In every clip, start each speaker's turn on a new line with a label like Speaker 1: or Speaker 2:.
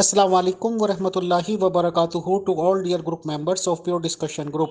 Speaker 1: Assalamu alaikum wa rahmatullahi wa barakatuhu to all dear group members of Pure Discussion Group.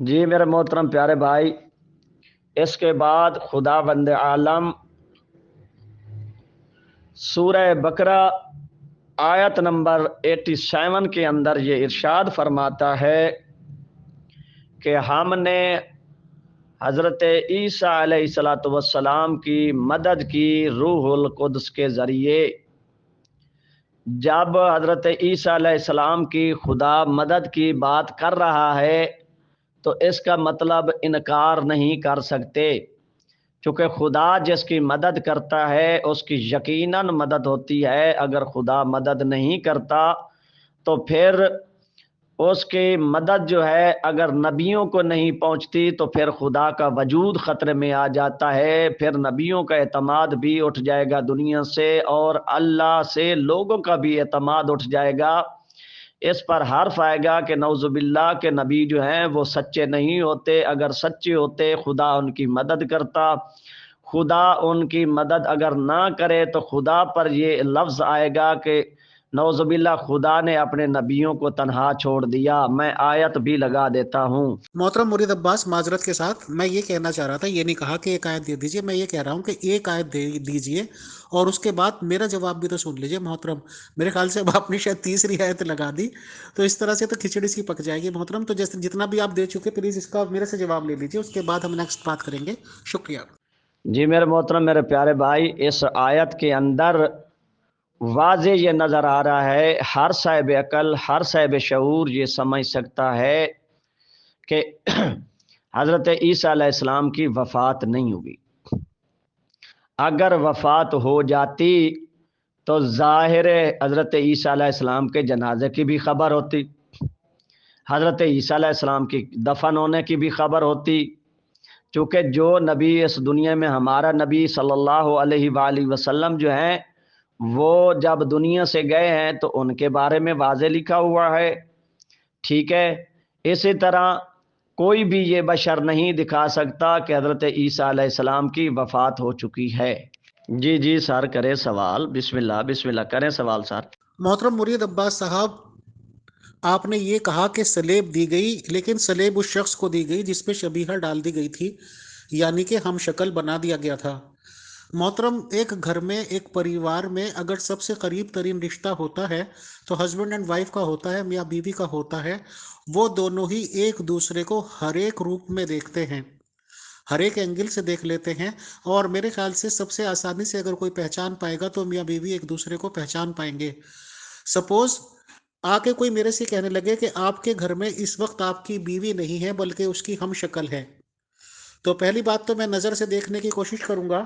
Speaker 2: جی میرے محترم پیارے بھائی، اس کے بعد خدا بند عالم سورہ بقرہ آیت نمبر 87 کے اندر یہ ارشاد فرماتا ہے کہ ہم نے حضرت عیسیٰ علیہ السلام کی مدد کی روح القدس کے ذریعے۔ جب حضرت عیسیٰ علیہ السلام کی خدا مدد کی بات کر رہا ہے تو اس کا مطلب انکار نہیں کر سکتے، چونکہ خدا جس کی مدد کرتا ہے اس کی یقیناً مدد ہوتی ہے۔ اگر خدا مدد نہیں کرتا تو پھر اس کی مدد جو ہے اگر نبیوں کو نہیں پہنچتی تو پھر خدا کا وجود خطرے میں آ جاتا ہے، پھر نبیوں کا اعتماد بھی اٹھ جائے گا دنیا سے، اور اللہ سے لوگوں کا بھی اعتماد اٹھ جائے گا۔ اس پر حرف آئے گا کہ نعوذ باللہ کے نبی جو ہیں وہ سچے نہیں ہوتے، اگر سچے ہوتے خدا ان کی مدد کرتا۔ خدا ان کی مدد اگر نہ کرے تو خدا پر یہ لفظ آئے گا کہ نعوذ باللہ خدا نے اپنے نبیوں کو تنہا چھوڑ دیا۔ میں آیت بھی لگا دیتا ہوں۔
Speaker 1: محترم مرید عباس، معذرت کے ساتھ میں یہ کہنا چاہ رہا تھا، یہ نہیں کہا کہ ایک آیت دے دیجئے، میں یہ کہہ رہا ہوں کہ ایک آیت دے دیجئے اور اس کے بعد میرا جواب بھی تو سن لیجئے محترم۔ میرے خیال سے اب آپ نے شاید تیسری آیت لگا دی، تو اس طرح سے تو کھچڑی سی پک جائے گی محترم۔ تو جیسے جتنا بھی آپ دے چکے پلیز اس کا میرے سے جواب لے لیجئے، اس کے بعد ہم نیکسٹ بات کریں گے۔ شکریہ۔
Speaker 2: جی میرے محترم، میرے پیارے بھائی، اس آیت کے اندر واضح یہ نظر آ رہا ہے، ہر صاحب عقل، ہر صاحب شعور یہ سمجھ سکتا ہے کہ حضرت عیسیٰ علیہ السلام کی وفات نہیں ہوگی۔ اگر وفات ہو جاتی تو ظاہر حضرت عیسیٰ علیہ السلام کے جنازے کی بھی خبر ہوتی، حضرت عیسیٰ علیہ السلام کی دفن ہونے کی بھی خبر ہوتی، چونکہ جو نبی اس دنیا میں ہمارا نبی صلی اللہ علیہ وآلہ وسلم جو ہیں وہ جب دنیا سے گئے ہیں تو ان کے بارے میں واضح لکھا ہوا ہے، ٹھیک ہے۔ اسی طرح کوئی بھی یہ بشر نہیں دکھا سکتا کہ حضرت عیسیٰ علیہ السلام کی وفات ہو چکی ہے۔ جی جی سر، کریں سوال، بسم اللہ بسم اللہ، کریں سوال سر۔
Speaker 1: محترم مرید عباس صاحب، آپ نے یہ کہا کہ سلیب دی گئی، لیکن سلیب اس شخص کو دی گئی جس پہ شبیہہ ڈال دی گئی تھی، یعنی کہ ہم شکل بنا دیا گیا تھا۔ محترم، ایک گھر میں، ایک پریوار میں اگر سب سے قریب ترین رشتہ ہوتا ہے تو ہسبینڈ اینڈ وائف کا ہوتا ہے، میاں بیوی کا ہوتا ہے۔ وہ دونوں ہی ایک دوسرے کو ہر ایک روپ میں دیکھتے ہیں، ہر ایک اینگل سے دیکھ لیتے ہیں، اور میرے خیال سے سب سے آسانی سے اگر کوئی پہچان پائے گا تو میاں بیوی ایک دوسرے کو پہچان پائیں گے۔ سپوز آ کے کوئی میرے سے کہنے لگے کہ آپ کے گھر میں اس وقت آپ کی بیوی نہیں ہے بلکہ اس کی ہم شکل ہے، تو پہلی بات تو میں نظر سے دیکھنے کی کوشش کروں گا،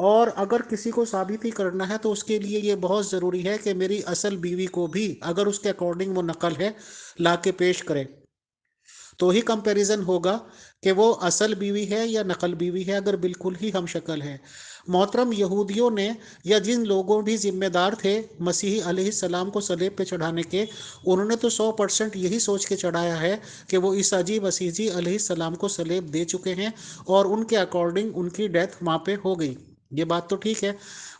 Speaker 1: اور اگر کسی کو ثابت ہی کرنا ہے تو اس کے لیے یہ بہت ضروری ہے کہ میری اصل بیوی کو بھی اگر اس کے اکارڈنگ وہ نقل ہے لا کے پیش کرے، تو ہی کمپیریزن ہوگا کہ وہ اصل بیوی ہے یا نقل بیوی ہے، اگر بالکل ہی ہم شکل ہے۔ محترم، یہودیوں نے یا جن لوگوں بھی ذمہ دار تھے مسیحی علیہ السلام کو صلیب پہ چڑھانے کے، انہوں نے تو 100% یہی سوچ کے چڑھایا ہے کہ وہ عیسیٰ جی مسیح جی علیہ السلام کو صلیب دے چکے ہیں اور ان کے اکارڈنگ ان کی ڈیتھ وہاں پہ ہو گئی۔ یہ بات تو ٹھیک ہے،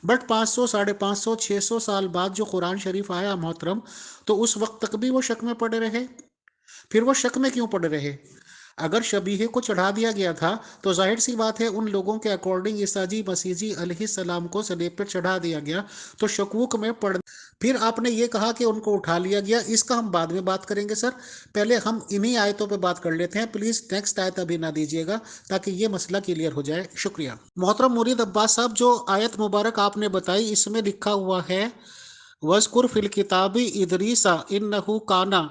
Speaker 1: بٹ 500 550 600 سال بعد جو قرآن شریف آیا محترم، تو اس وقت تک بھی وہ شک میں پڑے رہے۔ پھر وہ شک میں کیوں پڑے رہے؟ اگر شبیہ کو چڑھا دیا گیا تھا تو ظاہر سی بات ہے ان لوگوں کے اکارڈنگ عیسیٰ جی مسیح جی علیہ السلام کو صلیب پر چڑھا دیا گیا، تو شکوک میں پڑ۔ پھر آپ نے یہ کہا کہ ان کو اٹھا لیا گیا، اس کا ہم بعد میں بات کریں گے سر، پہلے ہم انہی آیتوں پہ بات کر لیتے ہیں۔ پلیز نیکسٹ آیت ابھی نہ دیجیے گا تاکہ یہ مسئلہ کلیئر ہو جائے۔ شکریہ۔ محترم مرید عباس صاحب، جو آیت مبارک آپ نے بتائی اس میں لکھا ہوا ہے وَاذْكُرْ فِي الْكِتَابِ إِدْرِيسَ إِنَّهُ كَانَ،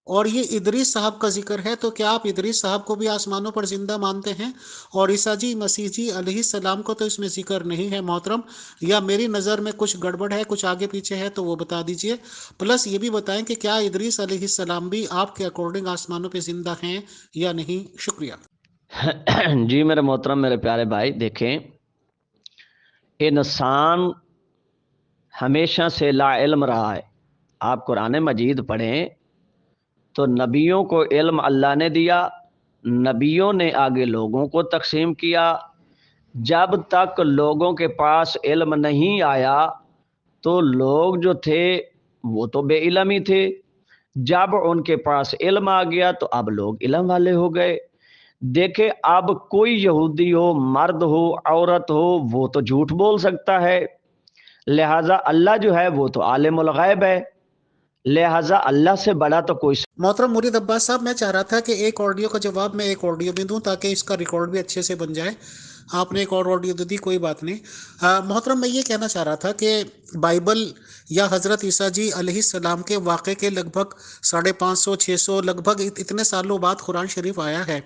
Speaker 1: اور یہ ادریس صاحب کا ذکر ہے، تو کیا آپ ادریس صاحب کو بھی آسمانوں پر زندہ مانتے ہیں؟ اور عیسیٰ جی مسیح جی علیہ السلام کو تو اس میں ذکر نہیں ہے محترم، یا میری نظر میں کچھ گڑبڑ ہے، کچھ آگے پیچھے ہے تو وہ بتا دیجئے۔ پلس یہ بھی بتائیں کہ کیا ادریس علیہ السلام بھی آپ کے اکارڈنگ آسمانوں پہ زندہ ہیں یا نہیں؟ شکریہ۔
Speaker 2: جی میرے محترم، میرے پیارے بھائی، دیکھیں، انسان ہمیشہ سے لا علم رہا ہے۔ آپ قرآن مجید پڑھیں تو نبیوں کو علم اللہ نے دیا، نبیوں نے آگے لوگوں کو تقسیم کیا۔ جب تک لوگوں کے پاس علم نہیں آیا تو لوگ جو تھے وہ تو بے علم ہی تھے، جب ان کے پاس علم آ گیا تو اب لوگ علم والے ہو گئے۔ دیکھیں اب کوئی یہودی ہو، مرد ہو، عورت ہو، وہ تو جھوٹ بول سکتا ہے، لہٰذا اللہ جو ہے وہ تو عالم الغیب ہے، لہٰذا اللہ سے بڑا تو کوئی
Speaker 1: محترم مرید عباس صاحب، میں چاہ رہا تھا کہ ایک آڈیو کا جواب میں ایک آڈیو میں دوں تاکہ اس کا ریکارڈ بھی اچھے سے بن جائے۔ آپ نے ایک اور آڈیو دے دی، کوئی بات نہیں۔ محترم میں یہ کہنا چاہ رہا تھا کہ بائبل یا حضرت عیسیٰ جی علیہ السلام کے واقعے کے لگ بھگ 550 600 لگ بھگ اتنے سالوں بعد قرآن شریف آیا ہے،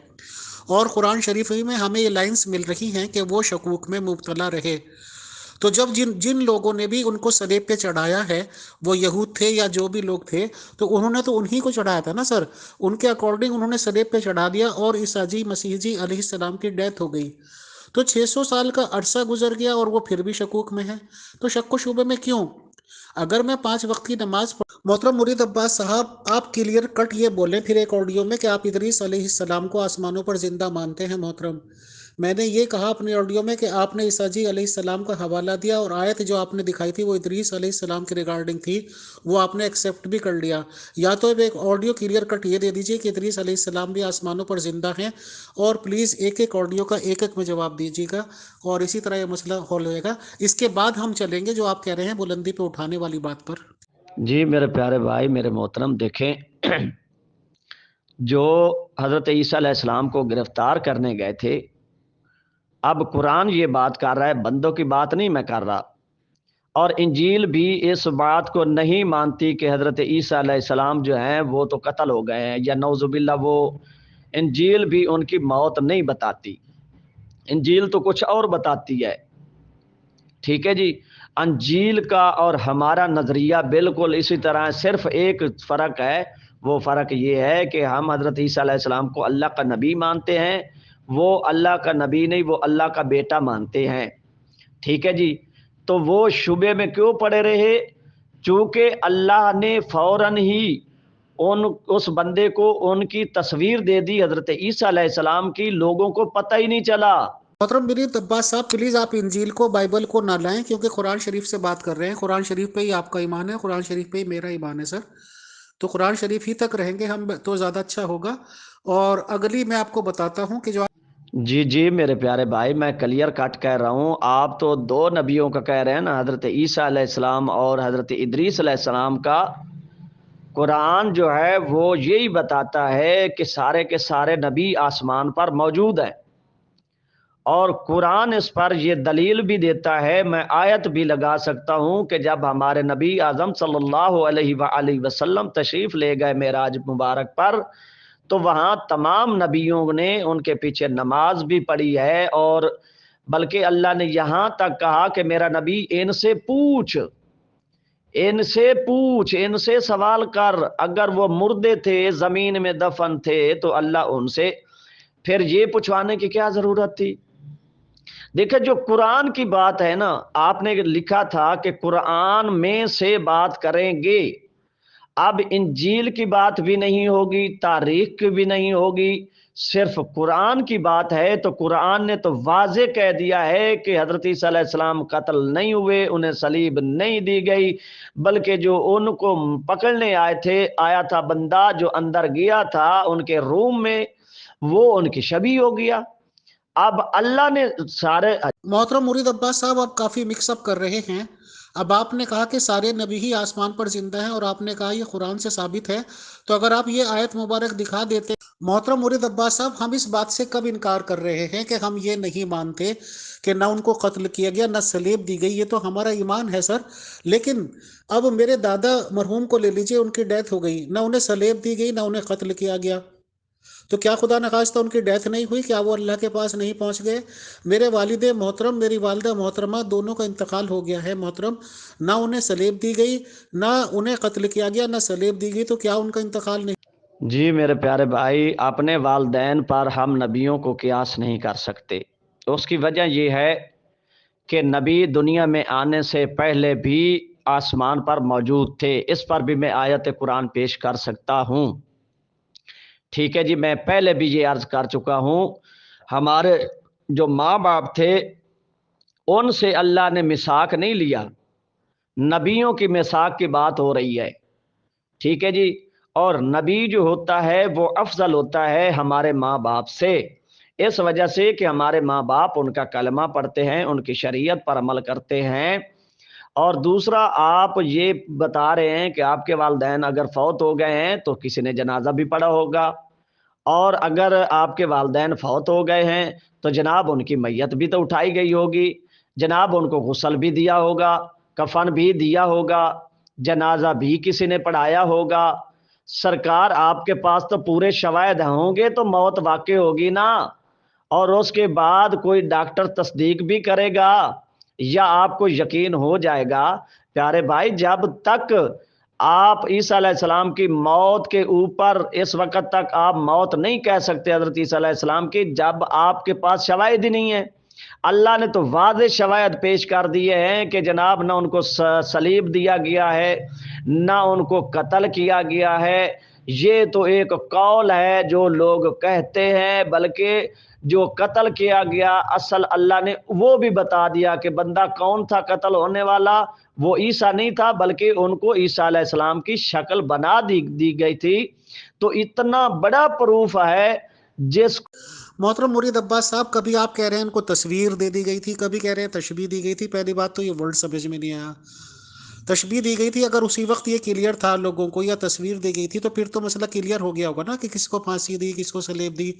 Speaker 1: اور قرآن شریف میں ہمیں یہ لائنز مل رہی ہیں کہ وہ شکوک میں مبتلا رہے۔ تو جب جن لوگوں نے بھی ان کو صلیب پہ چڑھایا ہے، وہ یہود تھے یا جو بھی لوگ تھے، تو انہوں نے تو انہی کو چڑھایا تھا نا سر، ان کے اکارڈنگ انہوں نے صلیب پہ چڑھا دیا اور عیسیٰ جی مسیح جی علیہ السلام کی ڈیتھ ہو گئی۔ تو 600 سال کا عرصہ گزر گیا اور وہ پھر بھی شکوک میں ہے، تو شک و شبے میں کیوں؟ اگر میں 5 وقت کی نماز محترم مرید عباس صاحب، آپ کلیئر کٹ یہ بولیں پھر ایک آڈیو میں کہ آپ ادریس علیہ السلام کو آسمانوں پر زندہ مانتے ہیں۔ محترم، میں نے یہ کہا اپنے آڈیو میں کہ آپ نے عیسیٰ جی علیہ السلام کا حوالہ دیا، اور آیت جو آپ نے دکھائی تھی وہ ادریس علیہ السلام کے ریگارڈنگ تھی، وہ آپ نے ایکسیپٹ بھی کر لیا۔ یا تو ایک آڈیو کلیئر کٹ یہ دے دیجئے کہ ادریس علیہ السلام بھی آسمانوں پر زندہ ہیں، اور پلیز ایک ایک آڈیو کا ایک ایک میں جواب دیجیے گا، اور اسی طرح یہ مسئلہ حل ہوئے گا۔ اس کے بعد ہم چلیں گے جو آپ کہہ رہے ہیں بلندی پہ اٹھانے والی بات پر۔
Speaker 2: جی میرے پیارے بھائی، میرے محترم، دیکھیں جو حضرت عیسیٰ علیہ السلام کو گرفتار کرنے گئے تھے، اب قرآن یہ بات کر رہا ہے، بندوں کی بات نہیں میں کر رہا، اور انجیل بھی اس بات کو نہیں مانتی کہ حضرت عیسیٰ علیہ السلام جو ہیں وہ تو قتل ہو گئے ہیں، یا نعوذ باللہ وہ انجیل بھی ان کی موت نہیں بتاتی، انجیل تو کچھ اور بتاتی ہے۔ ٹھیک ہے جی، انجیل کا اور ہمارا نظریہ بالکل اسی طرح، صرف ایک فرق ہے، وہ فرق یہ ہے کہ ہم حضرت عیسیٰ علیہ السلام کو اللہ کا نبی مانتے ہیں، وہ اللہ کا نبی نہیں، وہ اللہ کا بیٹا مانتے ہیں۔ ٹھیک ہے جی، تو وہ شبے میں کیوں پڑے رہے؟ چونکہ اللہ نے فوراً ہی اس بندے کو ان کی تصویر دے دی حضرت عیسیٰ علیہ السلام کی، لوگوں کو پتہ ہی نہیں چلا۔
Speaker 1: محترم مرید عباس صاحب، پلیز آپ انجیل کو بائبل کو نہ لائیں، کیونکہ قرآن شریف سے بات کر رہے ہیں، قرآن شریف پہ ہی آپ کا ایمان ہے، قرآن شریف پہ ہی میرا ایمان ہے سر، تو قرآن شریف ہی تک رہیں گے ہم تو زیادہ اچھا ہوگا۔ اور اگلی میں آپ کو بتاتا ہوں کہ جو
Speaker 2: جی جی میرے پیارے بھائی، میں کلیئر کٹ کہہ رہا ہوں، آپ تو دو نبیوں کا کہہ رہے ہیں نا، حضرت عیسیٰ علیہ السلام اور حضرت ادریس علیہ السلام کا۔ قرآن جو ہے وہ یہی بتاتا ہے کہ سارے کے سارے نبی آسمان پر موجود ہیں، اور قرآن اس پر یہ دلیل بھی دیتا ہے، میں آیت بھی لگا سکتا ہوں کہ جب ہمارے نبی اعظم صلی اللہ علیہ وآلہ وسلم تشریف لے گئے معراج مبارک پر، تو وہاں تمام نبیوں نے ان کے پیچھے نماز بھی پڑھی ہے، اور بلکہ اللہ نے یہاں تک کہا کہ میرا نبی ان سے پوچھ، ان سے پوچھ، ان سے سوال کر، اگر وہ مردے تھے زمین میں دفن تھے تو اللہ ان سے، پھر یہ پوچھوانے کی کیا ضرورت تھی؟ دیکھیں جو قرآن کی بات ہے نا، آپ نے لکھا تھا کہ قرآن میں سے بات کریں گے، اب انجیل کی بات بھی نہیں ہوگی، تاریخ کی بھی نہیں ہوگی، صرف قرآن کی بات ہے، تو قرآن نے تو واضح کہہ دیا ہے کہ حضرت عیسیٰ علیہ السلام قتل نہیں ہوئے، انہیں صلیب نہیں دی گئی، بلکہ جو ان کو پکڑنے آیا تھا بندہ جو اندر گیا تھا ان کے روم میں، وہ ان کی شبیہ ہو گیا۔ اب اللہ نے سارے
Speaker 1: محترم مرید عباس صاحب، آپ کافی مکس اپ کر رہے ہیں۔ اب آپ نے کہا کہ سارے نبی ہی آسمان پر زندہ ہیں، اور آپ نے کہا یہ قرآن سے ثابت ہے، تو اگر آپ یہ آیت مبارک دکھا دیتے۔ محترم مرید عباس صاحب، ہم اس بات سے کب انکار کر رہے ہیں کہ ہم یہ نہیں مانتے کہ نہ ان کو قتل کیا گیا نہ صلیب دی گئی، یہ تو ہمارا ایمان ہے سر۔ لیکن اب میرے دادا مرحوم کو لے لیجئے، ان کی ڈیتھ ہو گئی، نہ انہیں صلیب دی گئی نہ انہیں قتل کیا گیا، تو کیا خدا نخواستہ ان کی ڈیتھ نہیں ہوئی؟ کیا وہ اللہ کے پاس نہیں پہنچ گئے؟ میرے والد محترم، میری والدہ محترمہ، دونوں کا انتقال ہو گیا ہے محترم، نہ انہیں صلیب دی گئی نہ انہیں قتل کیا گیا نہ صلیب دی گئی، تو کیا ان کا انتقال نہیں؟
Speaker 2: جی میرے پیارے بھائی، اپنے والدین پر ہم نبیوں کو قیاس نہیں کر سکتے، اس کی وجہ یہ ہے کہ نبی دنیا میں آنے سے پہلے بھی آسمان پر موجود تھے، اس پر بھی میں آیت قرآن پیش کر سکتا ہوں۔ ٹھیک ہے جی، میں پہلے بھی یہ عرض کر چکا ہوں، ہمارے جو ماں باپ تھے ان سے اللہ نے میثاق نہیں لیا، نبیوں کی میثاق کی بات ہو رہی ہے۔ ٹھیک ہے جی، اور نبی جو ہوتا ہے وہ افضل ہوتا ہے ہمارے ماں باپ سے، اس وجہ سے کہ ہمارے ماں باپ ان کا کلمہ پڑھتے ہیں، ان کی شریعت پر عمل کرتے ہیں۔ اور دوسرا، آپ یہ بتا رہے ہیں کہ آپ کے والدین اگر فوت ہو گئے ہیں تو کسی نے جنازہ بھی پڑھا ہوگا، اور اگر آپ کے والدین فوت ہو گئے ہیں تو جناب ان کی میت بھی تو اٹھائی گئی ہوگی، جناب ان کو غسل بھی دیا ہوگا، کفن بھی دیا ہوگا، جنازہ بھی کسی نے پڑھایا ہوگا۔ سرکار آپ کے پاس تو پورے شواہد ہوں گے تو موت واقع ہوگی نا، اور اس کے بعد کوئی ڈاکٹر تصدیق بھی کرے گا یا آپ کو یقین ہو جائے گا؟ پیارے بھائی، جب تک آپ عیسیٰ علیہ السلام کی موت کے اوپر اس وقت تک آپ موت نہیں کہہ سکتے حضرت عیسیٰ علیہ السلام کی، جب آپ کے پاس شواہد ہی نہیں ہے۔ اللہ نے تو واضح شواہد پیش کر دیے ہیں کہ جناب نہ ان کو صلیب دیا گیا ہے، نہ ان کو قتل کیا گیا ہے۔ یہ تو ایک قول ہے جو لوگ کہتے ہیں، بلکہ جو قتل کیا گیا اصل اللہ نے وہ بھی بتا دیا کہ بندہ کون تھا قتل ہونے والا، وہ عیسیٰ نہیں تھا، بلکہ ان کو عیسیٰ علیہ السلام کی شکل بنا دی گئی تھی۔ تو اتنا بڑا پروف ہے جس
Speaker 1: محترم مرید عباس صاحب، کبھی آپ کہہ رہے ہیں ان کو تصویر دے دی گئی تھی، کبھی کہہ رہے ہیں تشبیہ دی گئی تھی۔ پہلی بات تو یہ ورڈ سمجھ میں نہیں آیا۔ تشبیہ دی گئی تھی، اگر اسی وقت یہ کلیئر تھا لوگوں کو، یا تصویر دی گئی تھی تو پھر تو مسئلہ کلیئر ہو گیا ہوگا نا کہ کس کو پھانسی دی، کس کو سلیب دی،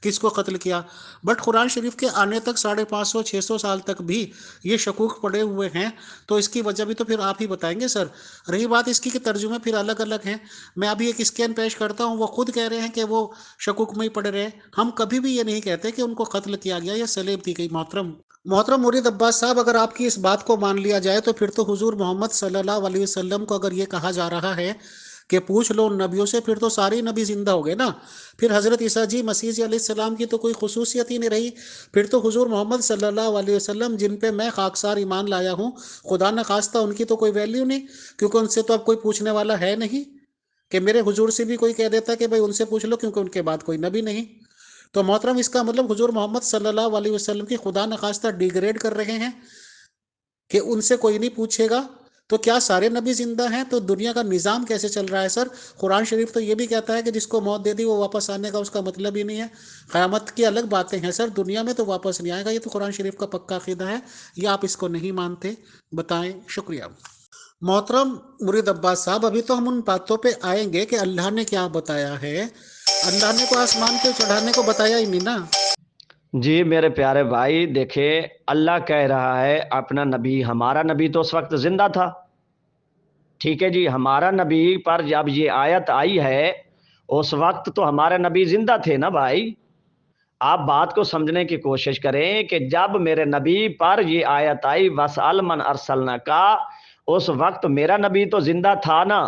Speaker 1: کس کو قتل کیا۔ بٹ قرآن شریف کے آنے تک 550-600 سال تک بھی یہ شکوک پڑے ہوئے ہیں، تو اس کی وجہ بھی تو پھر آپ ہی بتائیں گے سر۔ رہی بات اس کی کہ ترجمے پھر الگ الگ ہیں، میں ابھی ایک اسکین پیش کرتا ہوں، وہ خود کہہ رہے ہیں کہ وہ شکوک میں ہی پڑے رہے۔ ہم کبھی بھی یہ نہیں کہتے کہ ان کو قتل کیا گیا یا سلیب دی گئی۔ محترم مرید عباس صاحب، اگر آپ کی اس بات کو مان لیا جائے تو پھر تو حضور محمد صلی اللہ علیہ وسلم کو اگر یہ کہا جا رہا ہے کہ پوچھ لو ان نبیوں سے، پھر تو سارے نبی زندہ ہو گئے نا۔ پھر حضرت عیسیٰ جی مسیح علیہ السلام کی تو کوئی خصوصیت ہی نہیں رہی۔ پھر تو حضور محمد صلی اللہ علیہ وسلم جن پہ میں خاکسار ایمان لایا ہوں، خدا نخواستہ ان کی تو کوئی ویلیو نہیں، کیونکہ ان سے تو اب کوئی پوچھنے والا ہے نہیں کہ میرے حضور سے بھی کوئی کہہ دیتا کہ بھائی ان سے پوچھ لو، کیونکہ ان کے بعد کوئی نبی نہیں۔ تو محترم، اس کا مطلب حضور محمد صلی اللہ علیہ وسلم کی خدا نخواستہ ڈیگریڈ کر رہے ہیں کہ ان سے کوئی نہیں پوچھے گا۔ تو کیا سارے نبی زندہ ہیں؟ تو دنیا کا نظام کیسے چل رہا ہے سر؟ قرآن شریف تو یہ بھی کہتا ہے کہ جس کو موت دے دی وہ واپس آنے کا اس کا مطلب ہی نہیں ہے۔ قیامت کی الگ باتیں ہیں سر، دنیا میں تو واپس نہیں آئے گا، یہ تو قرآن شریف کا پکا عقیدہ ہے، یا آپ اس کو نہیں مانتے؟ بتائیں، شکریہ۔ محترم مرید عباس صاحب، ابھی تو ہم ان باتوں پہ آئیں گے کہ اللہ نے کیا بتایا ہے۔ اللہ نے تو آسمان پہ چڑھانے کو بتایا ہی نہیں نا۔
Speaker 2: جی میرے پیارے بھائی، دیکھیں اللہ کہہ رہا ہے اپنا نبی، ہمارا نبی تو اس وقت زندہ تھا، ٹھیک ہے جی، ہمارا نبی پر جب یہ آیت آئی ہے اس وقت تو ہمارے نبی زندہ تھے نا بھائی۔ آپ بات کو سمجھنے کی کوشش کریں کہ جب میرے نبی پر یہ آیت آئی وَاسْأَلْ مَنْ أَرْسَلْنَاكَ، اس وقت میرا نبی تو زندہ تھا نا۔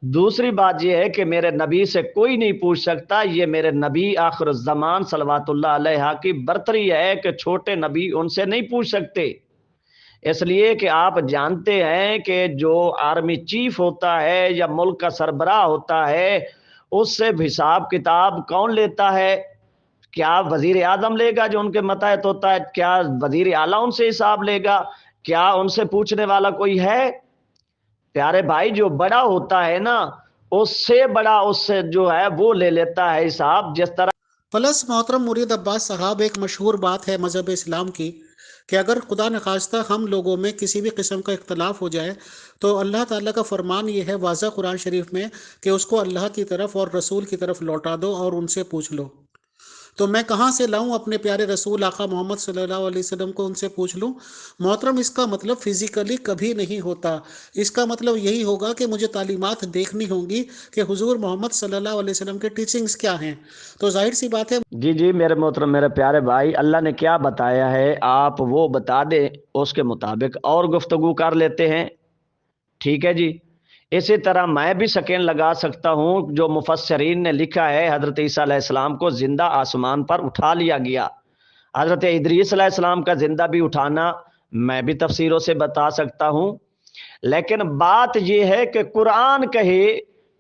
Speaker 2: دوسری بات یہ ہے کہ میرے نبی سے کوئی نہیں پوچھ سکتا، یہ میرے نبی آخر الزمان صلوات اللہ علیہ کی برتری ہے کہ چھوٹے نبی ان سے نہیں پوچھ سکتے، اس لیے کہ آپ جانتے ہیں کہ جو آرمی چیف ہوتا ہے یا ملک کا سربراہ ہوتا ہے اس سے حساب کتاب کون لیتا ہے؟ کیا وزیر اعظم لے گا جو ان کے ماتحت ہوتا ہے؟ کیا وزیر اعلیٰ ان سے حساب لے گا؟ کیا ان سے پوچھنے والا کوئی ہے؟ پیارے بھائی، جو بڑا ہوتا ہے نا اس سے بڑا اس سے جو ہے وہ لے لیتا ہے حساب، جس طرح
Speaker 1: پلس محترم مرید عباس صاحب، ایک مشہور بات ہے مذہب اسلام کی کہ اگر خدا نخواستہ ہم لوگوں میں کسی بھی قسم کا اختلاف ہو جائے تو اللہ تعالیٰ کا فرمان یہ ہے واضح قرآن شریف میں کہ اس کو اللہ کی طرف اور رسول کی طرف لوٹا دو اور ان سے پوچھ لو۔ تو میں کہاں سے لاؤں اپنے پیارے رسول آقا محمد صلی اللہ علیہ وسلم کو ان سے پوچھ لوں؟ محترم، اس کا مطلب فزیکلی کبھی نہیں ہوتا، اس کا مطلب یہی ہوگا کہ مجھے تعلیمات دیکھنی ہوں گی کہ حضور محمد صلی اللہ علیہ وسلم کے ٹیچنگز کیا ہیں۔ تو ظاہر سی بات ہے۔
Speaker 2: جی میرے محترم، میرے پیارے بھائی، اللہ نے کیا بتایا ہے آپ وہ بتا دیں، اس کے مطابق اور گفتگو کر لیتے ہیں، ٹھیک ہے جی۔ اسی طرح میں بھی سکین لگا سکتا ہوں، جو مفسرین نے لکھا ہے حضرت عیسیٰ علیہ السلام کو زندہ آسمان پر اٹھا لیا گیا، حضرت ادریس علیہ السلام کا زندہ بھی اٹھانا میں بھی تفسیروں سے بتا سکتا ہوں، لیکن بات یہ ہے کہ قرآن کہے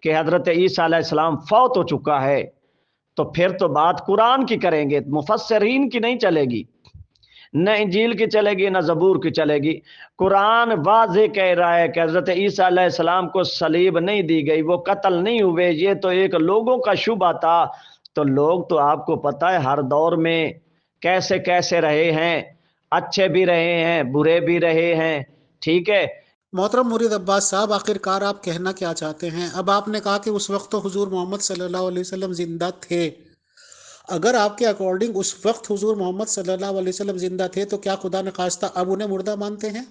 Speaker 2: کہ حضرت عیسیٰ علیہ السلام فوت ہو چکا ہے تو پھر تو بات قرآن کی کریں گے، مفسرین کی نہیں چلے گی۔ نہ انجیل کی چلے گی نہ زبور کی چلے گی۔ قرآن واضح کہہ رہا ہے کہ حضرت عیسیٰ علیہ السلام کو صلیب نہیں دی گئی، وہ قتل نہیں ہوئے، یہ تو ایک لوگوں کا شبہ تھا۔ تو لوگ تو آپ کو پتہ ہے ہر دور میں کیسے کیسے رہے ہیں، اچھے بھی رہے ہیں برے بھی رہے ہیں، ٹھیک ہے۔
Speaker 1: محترم مرید عباس صاحب، آخرکار آپ کہنا کیا چاہتے ہیں؟ اب آپ نے کہا کہ اس وقت تو حضور محمد صلی اللہ علیہ وسلم زندہ تھے۔ اگر آپ کے اکارڈنگ اس وقت حضور محمد صلی اللہ علیہ وسلم زندہ تھے تو کیا خدا نخواستہ اب انہیں مردہ مانتے ہیں؟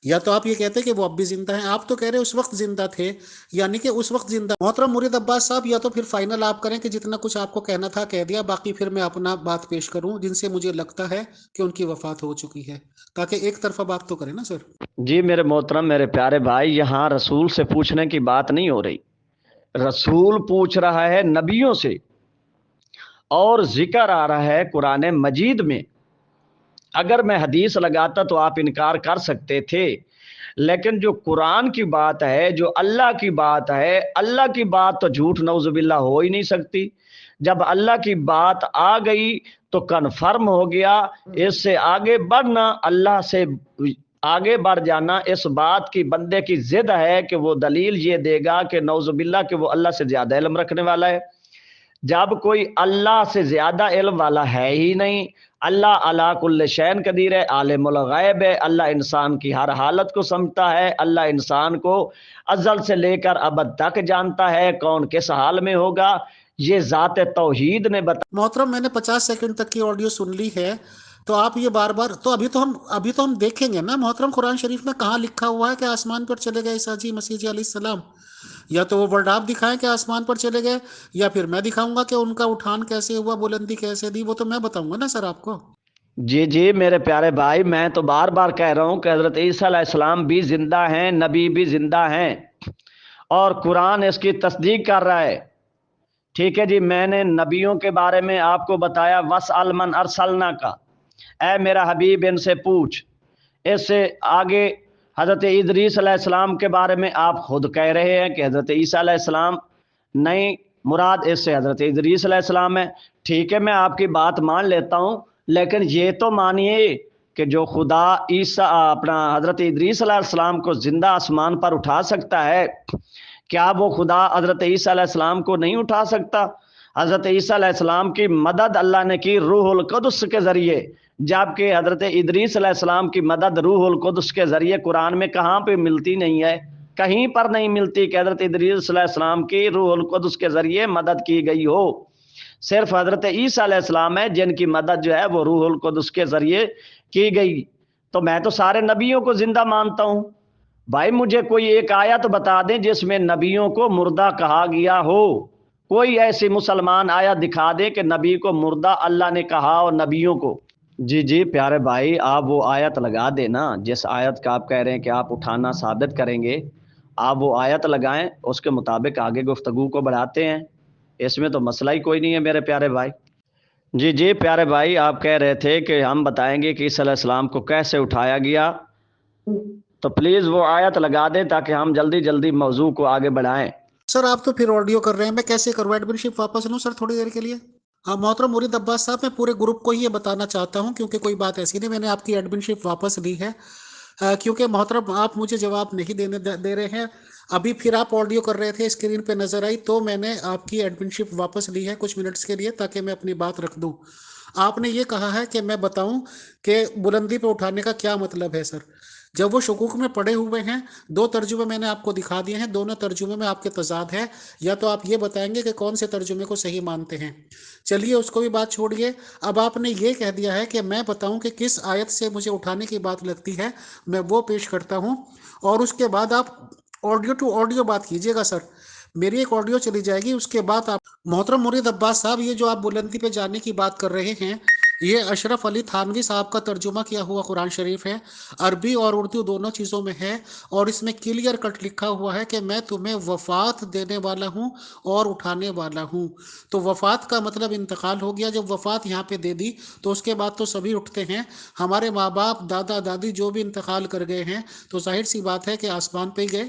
Speaker 1: یا تو آپ یہ کہتے ہیں کہ وہ اب بھی زندہ ہیں؟ آپ تو کہہ رہے اس وقت زندہ تھے، یعنی کہ اس وقت زندہ۔ محترم مرید عباس صاحب، یا تو پھر فائنل آپ کریں کہ جتنا کچھ آپ کو کہنا تھا کہہ دیا، باقی پھر میں اپنا بات پیش کروں جن سے مجھے لگتا ہے کہ ان کی وفات ہو چکی ہے، تاکہ ایک طرفہ بات تو کریں نا سر۔
Speaker 2: جی میرے محترم میرے پیارے بھائی، یہاں رسول سے پوچھنے کی بات نہیں ہو رہی، رسول پوچھ رہا ہے نبیوں سے، اور ذکر آ رہا ہے قرآن مجید میں۔ اگر میں حدیث لگاتا تو آپ انکار کر سکتے تھے، لیکن جو قرآن کی بات ہے، جو اللہ کی بات ہے، اللہ کی بات تو جھوٹ نعوذ باللہ ہو ہی نہیں سکتی۔ جب اللہ کی بات آ گئی تو کنفرم ہو گیا، اس سے آگے بڑھنا، اللہ سے آگے بڑھ جانا اس بات کی بندے کی ضد ہے کہ وہ دلیل یہ دے گا کہ نعوذ باللہ کہ وہ اللہ سے زیادہ علم رکھنے والا ہے، جب کوئی اللہ سے زیادہ علم والا ہے ہی نہیں۔ اللہ علی کل شین قدیر ہے، عالم الغیب ہے، اللہ انسان کی ہر حالت کو سمجھتا ہے، اللہ انسان کو ازل سے لے کر ابد تک جانتا ہے، کون کس حال میں ہوگا یہ ذات توحید نے بتا۔
Speaker 1: محترم، میں نے 50 سیکنڈ تک کی آڈیو سن لی ہے، تو آپ یہ بار بار تو ابھی تو ہم دیکھیں گے نا محترم، قرآن شریف میں کہاں لکھا ہوا ہے کہ آسمان پر چلے گئے عیسیٰ جی مسیح جی علیہ السلام؟ یا تو وہ ورڈ آپ دکھائیں کہ آسمان پر چلے گئے، یا پھر میں دکھاؤں گا کہ ان کا اٹھان کیسے ہوا، بلندی کیسے دی، وہ تو میں بتاؤں گا نا سر آپ کو۔
Speaker 2: جی جی میرے پیارے بھائی، میں تو بار بار کہہ رہا ہوں کہ حضرت عیسیٰ علیہ السلام بھی زندہ ہیں، نبی بھی زندہ ہیں، اور قرآن اس کی تصدیق کر رہا ہے، ٹھیک ہے جی۔ میں نے نبیوں کے بارے میں آپ کو بتایا، وَاسْأَلْ مَنْ أَرْسَلْنَا کا، اے میرا حبیب ان سے پوچھ۔ اس سے آگے حضرت ادریس علیہ السلام کے بارے میں آپ خود کہہ رہے ہیں کہ حضرت عیسیٰ علیہ السلام نہیں، مراد اس سے حضرت ادریس علیہ السلام ہے، ٹھیک ہے، میں آپ کی بات مان لیتا ہوں، لیکن یہ تو مانیے کہ جو خدا عیسیٰ اپنا حضرت ادریس علیہ السلام کو زندہ آسمان پر اٹھا سکتا ہے، کیا وہ خدا حضرت عیسیٰ علیہ السلام کو نہیں اٹھا سکتا؟ حضرت عیسیٰ علیہ السلام کی مدد اللہ نے کی روح القدس کے ذریعے، جبکہ حضرت ادریس علیہ السلام کی مدد روح القدس کے ذریعے قرآن میں کہاں پہ ملتی نہیں ہے، کہیں پر نہیں ملتی کہ حضرت ادریس علیہ السلام کی روح القدس کے ذریعے مدد کی گئی ہو۔ صرف حضرت عیسیٰ علیہ السلام ہے جن کی مدد جو ہے وہ روح القدس کے ذریعے کی گئی۔ تو میں تو سارے نبیوں کو زندہ مانتا ہوں۔ بھائی مجھے کوئی ایک آیت بتا دیں جس میں نبیوں کو مردہ کہا گیا ہو، کوئی ایسی مسلمان آیت دکھا دیں کہ نبی کو مردہ اللہ نے کہا اور نبیوں کو۔ جی جی پیارے بھائی، آپ وہ آیت لگا دیں نا، جس آیت کا آپ کہہ رہے ہیں کہ آپ اٹھانا ثابت کریں گے، آپ وہ آیت لگائیں، اس کے مطابق آگے گفتگو کو بڑھاتے ہیں، اس میں تو مسئلہ ہی کوئی نہیں ہے میرے پیارے بھائی۔ جی جی پیارے بھائی، آپ کہہ رہے تھے کہ ہم بتائیں گے کہ عیسیٰ علیہ السلام کو کیسے اٹھایا گیا، تو پلیز وہ آیت لگا دیں تاکہ ہم جلدی جلدی موضوع کو آگے بڑھائیں۔
Speaker 1: سر آپ تو پھر آڈیو کر رہے ہیں، میں کیسے کروں؟ ایڈمن شپ واپس لوں سر تھوڑی دیر کے لیے؟ ہاں محترم مرید عباس صاحب، میں پورے گروپ کو ہی یہ بتانا چاہتا ہوں، کیونکہ کوئی بات ایسی نہیں، میں نے آپ کی ایڈمن شپ واپس لی ہے، کیونکہ محترم آپ مجھے جواب نہیں دے رہے ہیں۔ ابھی پھر آپ آڈیو کر رہے تھے، اسکرین پہ نظر آئی، تو میں نے آپ کی ایڈمن شپ واپس لی ہے کچھ منٹس کے لیے، تاکہ میں اپنی بات رکھ دوں۔ آپ نے یہ کہا ہے کہ میں بتاؤں کہ بلندی پہ اٹھانے کا کیا مطلب ہے سر؟ جب وہ شکوک میں پڑے ہوئے ہیں، دو ترجمے میں نے آپ کو دکھا دیے ہیں، دونوں ترجمے میں آپ کے تضاد ہے، یا تو آپ یہ بتائیں گے کہ کون سے ترجمے کو صحیح مانتے ہیں۔ چلیے اس کو بھی بات چھوڑیے، اب آپ نے یہ کہہ دیا ہے کہ میں بتاؤں کہ کس آیت سے مجھے اٹھانے کی بات لگتی ہے، میں وہ پیش کرتا ہوں، اور اس کے بعد آپ آڈیو ٹو آڈیو بات کیجیے گا سر۔ میری ایک آڈیو چلی جائے گی، اس کے بعد آپ محترم مرید عباس صاحب، یہ جو آپ بلندی پہ جانے کی بات کر رہے ہیں، یہ اشرف علی تھانوی صاحب کا ترجمہ کیا ہوا قرآن شریف ہے، عربی اور اردو دونوں چیزوں میں ہے، اور اس میں کلیئر کٹ لکھا ہوا ہے کہ میں تمہیں وفات دینے والا ہوں اور اٹھانے والا ہوں۔ تو وفات کا مطلب انتقال ہو گیا، جب وفات یہاں پہ دے دی تو اس کے بعد تو سبھی اٹھتے ہیں، ہمارے ماں باپ دادا دادی جو بھی انتقال کر گئے ہیں تو ظاہر سی بات ہے کہ آسمان پہ ہی گئے۔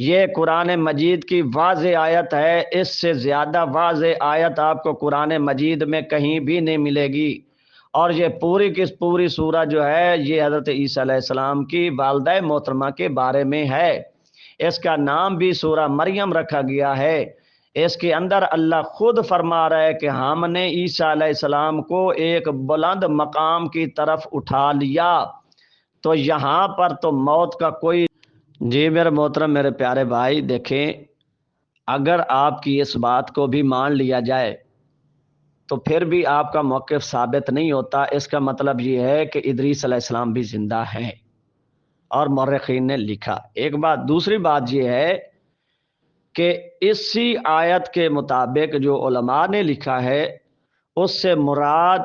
Speaker 2: یہ قرآن مجید کی واضح آیت ہے، اس سے زیادہ واضح آیت آپ کو قرآن مجید میں کہیں بھی نہیں ملے گی۔ اور یہ پوری کی پوری سورہ جو ہے یہ حضرت عیسیٰ علیہ السلام کی والدہ محترمہ کے بارے میں ہے۔ اس کا نام بھی سورہ مریم رکھا گیا ہے۔ اس کے اندر اللہ خود فرما رہا ہے کہ ہم نے عیسیٰ علیہ السلام کو ایک بلند مقام کی طرف اٹھا لیا۔ تو یہاں پر تو موت کا کوئی، جی میرے محترم میرے پیارے بھائی، دیکھیں اگر آپ کی اس بات کو بھی مان لیا جائے تو پھر بھی آپ کا موقف ثابت نہیں ہوتا۔ اس کا مطلب یہ ہے کہ ادریس علیہ السلام بھی زندہ ہیں اور مورخین نے لکھا۔ ایک بات، دوسری بات یہ ہے کہ اسی آیت کے مطابق جو علماء نے لکھا ہے اس سے مراد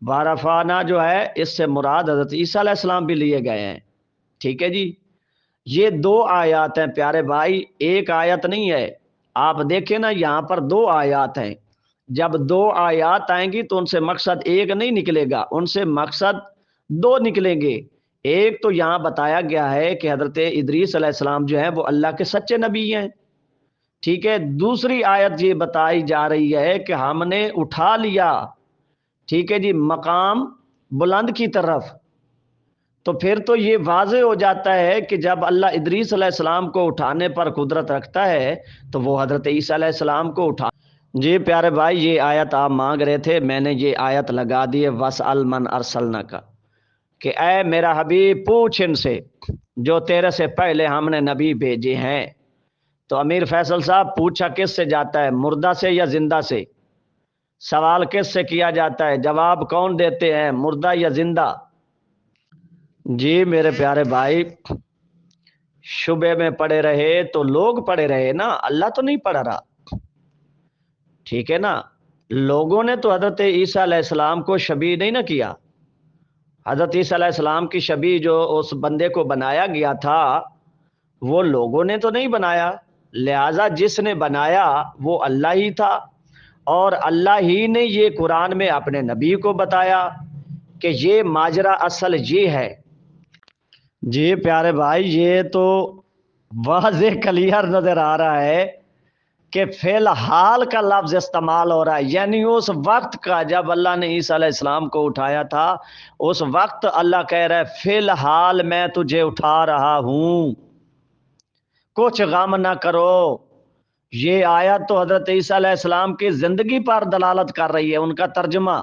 Speaker 2: بارفانہ جو ہے، اس سے مراد حضرت عیسیٰ علیہ السلام بھی لیے گئے ہیں۔ ٹھیک ہے جی، یہ دو آیات ہیں پیارے بھائی، ایک آیت نہیں ہے۔ آپ دیکھیں نا یہاں پر دو آیات ہیں، جب دو آیات آئیں گی تو ان سے مقصد ایک نہیں نکلے گا، ان سے مقصد دو نکلیں گے۔ ایک تو یہاں بتایا گیا ہے کہ حضرت ادریس علیہ السلام جو ہیں وہ اللہ کے سچے نبی ہیں، ٹھیک ہے۔ دوسری آیت یہ بتائی جا رہی ہے کہ ہم نے اٹھا لیا، ٹھیک ہے جی، مقام بلند کی طرف۔ تو پھر تو یہ واضح ہو جاتا ہے کہ جب اللہ ادریس علیہ السلام کو اٹھانے پر قدرت رکھتا ہے تو وہ حضرت عیسیٰ علیہ السلام کو اٹھا۔ جی پیارے بھائی، یہ آیت آپ مانگ رہے تھے، میں نے یہ آیت لگا دی ہے وَاسْأَلْ مَنْ أَرْسَلْنَاكَ، کہ اے میرا حبیب پوچھ ان سے جو تیرے سے پہلے ہم نے نبی بھیجے ہیں۔ تو امیر فیصل صاحب پوچھا کس سے جاتا ہے، مردہ سے یا زندہ سے؟ سوال کس سے کیا جاتا ہے، جواب کون دیتے ہیں، مردہ یا زندہ؟ جی میرے پیارے بھائی، شبے میں پڑے رہے تو لوگ پڑے رہے نا، اللہ تو نہیں پڑا رہا، ٹھیک ہے نا۔ لوگوں نے تو حضرت عیسیٰ علیہ السلام کو شبیہ نہیں نہ کیا۔ حضرت عیسیٰ علیہ السلام کی شبیہ جو اس بندے کو بنایا گیا تھا وہ لوگوں نے تو نہیں بنایا، لہذا جس نے بنایا وہ اللہ ہی تھا، اور اللہ ہی نے یہ قرآن میں اپنے نبی کو بتایا کہ یہ ماجرا اصل یہ ہے۔ جی پیارے بھائی، یہ تو واضح کلیئر نظر آ رہا ہے کہ فی الحال کا لفظ استعمال ہو رہا ہے، یعنی اس وقت کا جب اللہ نے عیسیٰ علیہ السلام کو اٹھایا تھا اس وقت اللہ کہہ رہا ہے فی الحال میں تجھے اٹھا رہا ہوں، کچھ غم نہ کرو۔ یہ آیت تو حضرت عیسیٰ علیہ السلام کی زندگی پر دلالت کر رہی ہے، ان کا ترجمہ۔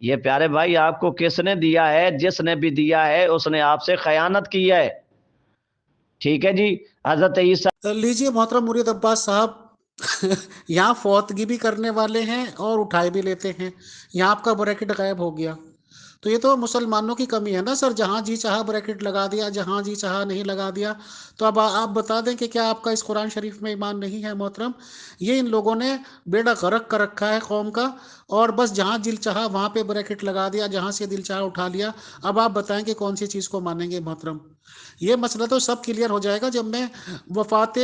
Speaker 2: یہ پیارے بھائی آپ کو کس نے دیا ہے؟ جس نے بھی دیا ہے اس نے آپ سے خیانت کی ہے، ٹھیک ہے جی۔ حضرت عیسیٰ،
Speaker 1: لیجیے محترم مرید عباس صاحب، یہاں فوتگی بھی کرنے والے ہیں اور اٹھائے بھی لیتے ہیں، یہاں آپ کا بریکٹ غائب ہو گیا۔ تو یہ تو مسلمانوں کی کمی ہے نا سر، جہاں جی چاہا بریکٹ لگا دیا، جہاں جی چاہا نہیں لگا دیا۔ تو اب آپ بتا دیں کہ کیا آپ کا اس قرآن شریف میں ایمان نہیں ہے محترم؟ یہ ان لوگوں نے بیڑا غرق کر رکھا ہے قوم کا، اور بس جہاں دل چاہا وہاں پہ بریکٹ لگا دیا، جہاں سے دل چاہا اٹھا لیا۔ اب آپ بتائیں کہ کون سی چیز کو مانیں گے محترم؟ یہ مسئلہ تو سب کلیئر ہو جائے گا جب میں وفات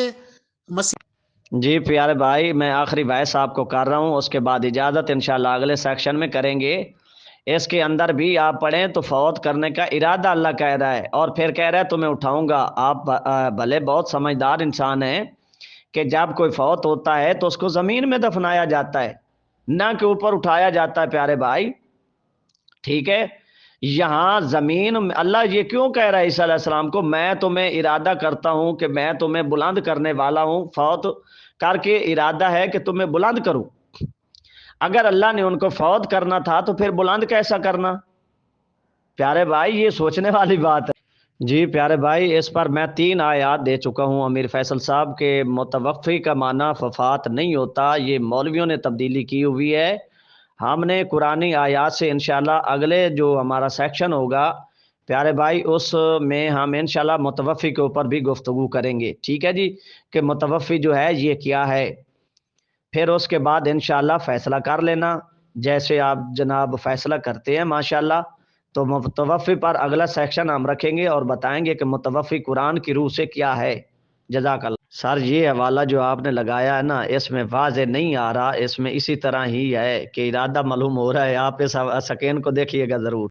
Speaker 1: مسیح۔
Speaker 2: جی پیارے بھائی، میں آخری بحث آپ کو کر رہا ہوں، اس کے بعد اجازت انشاءاللہ اگلے سیکشن میں کریں گے۔ اس کے اندر بھی آپ پڑھیں تو فوت کرنے کا ارادہ اللہ کہہ رہا ہے، اور پھر کہہ رہا ہے تمہیں اٹھاؤں گا۔ آپ بھلے بہت سمجھدار انسان ہیں کہ جب کوئی فوت ہوتا ہے تو اس کو زمین میں دفنایا جاتا ہے، نہ کہ اوپر اٹھایا جاتا ہے پیارے بھائی، ٹھیک ہے۔ یہاں زمین، اللہ یہ کیوں کہہ رہا ہے عیسیٰ علیہ السلام کو، میں تمہیں ارادہ کرتا ہوں کہ میں تمہیں بلند کرنے والا ہوں، فوت کر کے ارادہ ہے کہ تمہیں بلند کروں۔ اگر اللہ نے ان کو فوت کرنا تھا تو پھر بلند کیسا کرنا؟ پیارے بھائی یہ سوچنے والی بات ہے۔ جی پیارے بھائی، اس پر میں 3 آیات دے چکا ہوں امیر فیصل صاحب کے متوفی کا معنی وفات نہیں ہوتا، یہ مولویوں نے تبدیلی کی ہوئی ہے۔ ہم نے قرآنی آیات سے انشاءاللہ اگلے جو ہمارا سیکشن ہوگا پیارے بھائی اس میں ہم انشاءاللہ متوفی کے اوپر بھی گفتگو کریں گے، ٹھیک ہے جی، کہ متوفی جو ہے یہ کیا ہے۔ پھر اس کے بعد انشاءاللہ فیصلہ کر لینا جیسے آپ جناب فیصلہ کرتے ہیں ماشاءاللہ۔ تو متوفی پر اگلا سیکشن ہم رکھیں گے اور بتائیں گے کہ متوفی قرآن کی روح سے کیا ہے۔ جزاک اللہ سر، یہ حوالہ جو آپ نے لگایا ہے نا اس میں واضح نہیں آ رہا، اس میں اسی طرح ہی ہے کہ ارادہ معلوم ہو رہا ہے، آپ اس سکین کو دیکھیے گا ضرور۔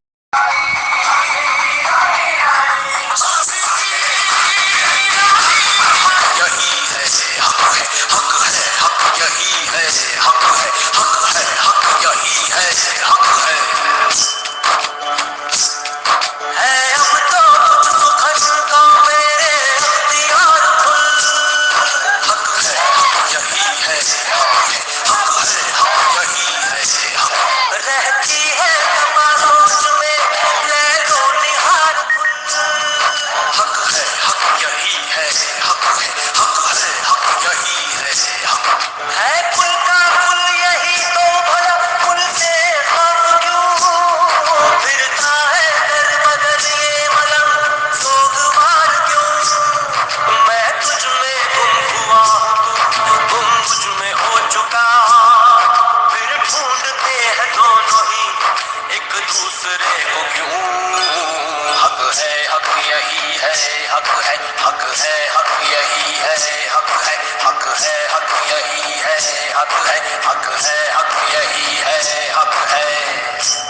Speaker 2: یہی ہے حق ہے حق ہے حق یہی ہے حق ہے حق ہے حق یہی ہے حق ہے حق ہے حق یہی ہے حق ہے